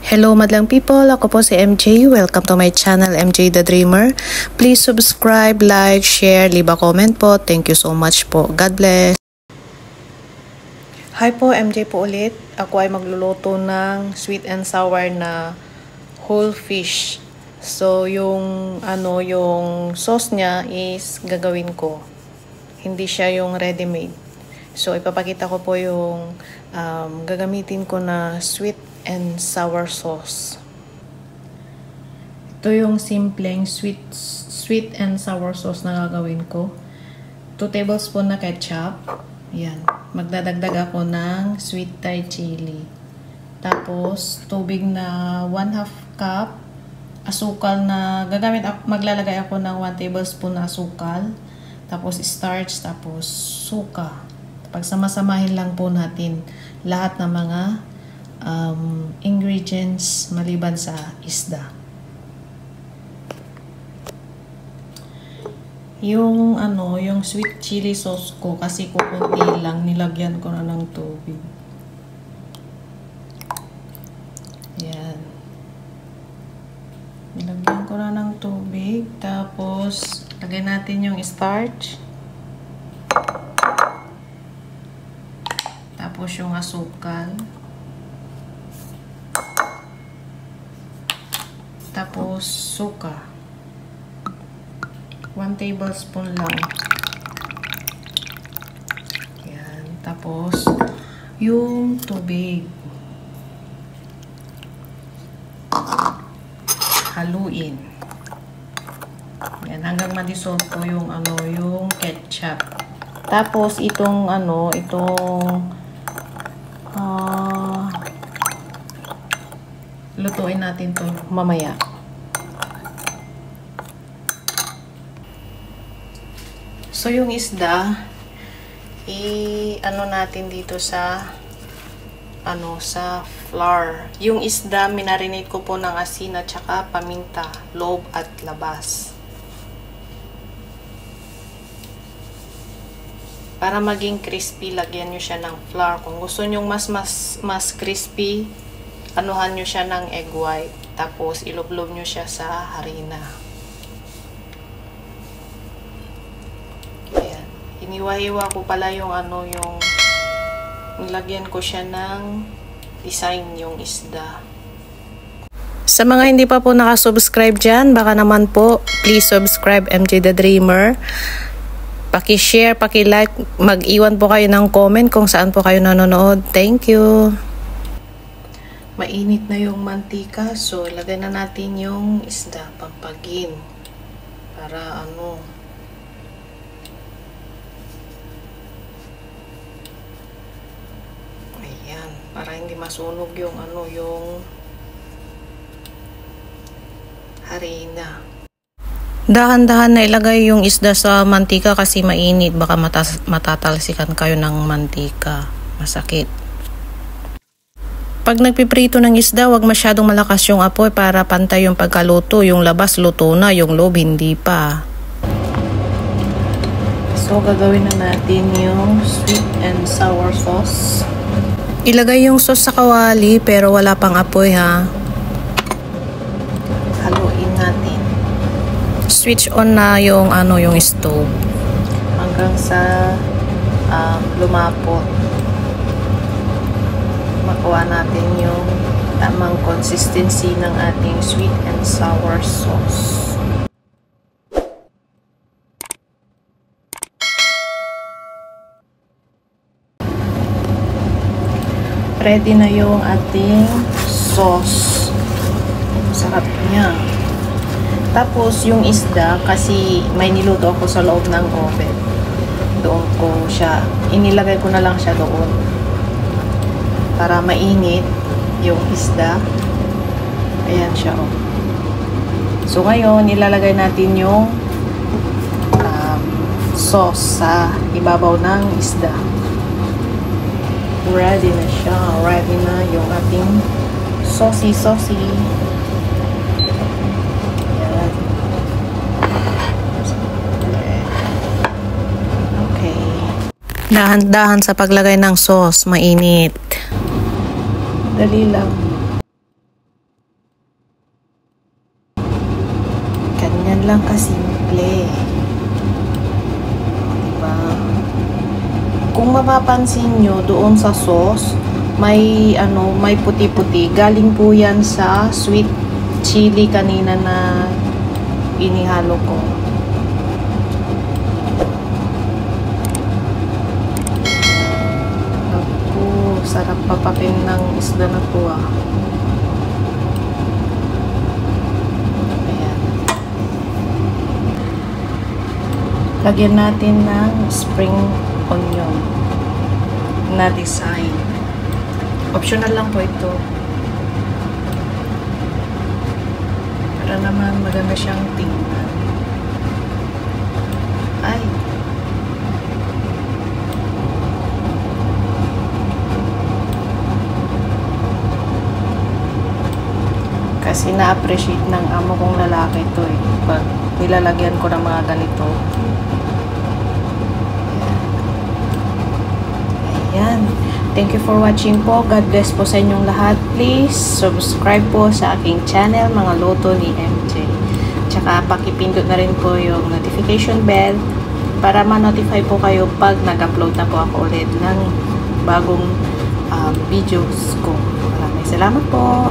Hello madlang people, ako po si MJ. Welcome to my channel, MJ the Dreamer. Please subscribe, like, share, leave a comment po. Thank you so much po. God bless. Hi po, MJ po ulit. Ako ay magluluto ng sweet and sour na whole fish. So yung sauce niya is gagawin ko. Hindi siya yung ready-made. So ipapakita ko po yung gagamitin ko na sweet and sour sauce. Ito yung simpleng sweet and sour sauce na gagawin ko. 2 tablespoon na ketchup. Yan. Magdadagdag ako ng sweet Thai chili. Tapos tubig na 1/2 cup. Asukal na maglalagay ako ng 1 tablespoon na asukal. Tapos starch, tapos suka. Pagsamasamahin lang po natin lahat ng mga ingredients maliban sa isda. Yung sweet chili sauce ko kasi kukunti lang, nilagyan ko na ng tubig. Yan. Nilagyan ko na ng tubig, tapos lagay natin yung starch. Tapos yung asukal. Tapos suka. 1 tablespoon lang. Yan. Tapos yung tubig. Haluin. Yan. Hanggang ma-dissolve ko yung yung ketchup. Tapos itong lutuin natin to mamaya. So yung isda natin dito sa sa flour. Yung isda minarinate ko po ng asin at saka paminta, loob at labas. Para maging crispy, lagyan nyo siya ng flour. Kung gusto nyo mas crispy, anuhan nyo siya ng egg white. Tapos ilublob nyo siya sa harina. Ayan. Iniwa-hiwa ko pala yung nilagyan ko siya ng design yung isda. Sa mga hindi pa po nakasubscribe dyan, baka naman po, please subscribe MJ the Dreamer. Paki-share, paki-like, mag-iwan po kayo ng comment kung saan po kayo nanonood. Thank you. Mainit na yung mantika, so ilagay na natin yung isda, pampagin. Para ayan, para hindi masunog yung yung harina. Dahan-dahan na ilagay yung isda sa mantika kasi mainit. Baka matatalsikan kayo ng mantika. Masakit. Pag nagpiprito ng isda, wag masyadong malakas yung apoy para pantay yung pagkaluto. Yung labas luto na, yung loob hindi pa. So, gagawin na natin yung sweet and sour sauce. Ilagay yung sauce sa kawali pero wala pang apoy ha. Haluin natin. Switch on na yung yung stove hanggang sa lumapot. Makuha natin yung tamang consistency ng ating sweet and sour sauce. Ready na yung ating sauce. Sarap niya. Tapos, yung isda, kasi may niluto ako sa loob ng oven. Doon ko siya, inilagay ko na lang siya doon. Para mainit yung isda. Ayan siya. So, ngayon, ilalagay natin yung sauce sa ibabaw ng isda. Ready na siya. Ready na yung ating saucy. Dahan-dahan sa paglagay ng sauce, mainit. Dali lang. mapapansin nyo doon sa sauce, may may puti-puti. Galing po yan sa sweet chili kanina na inihalo ko. Naku, sarap papakin ng isda na to ah. Ayan. Lagyan natin ng spring onion na design. Optional lang po ito. Para naman maganda siyang tingnan. Ay! Kasi na-appreciate ng amo kong lalaki ito eh. Pag nilalagyan ko ng mga ganito. Ayan. Thank you for watching po. God bless po sa inyong lahat. Please subscribe po sa aking channel, mga luto ni MJ. Tsaka pakipindot na rin po yung notification bell para ma-notify po kayo pag nag-upload na po ako ulit ng bagong videos ko. Maraming salamat po.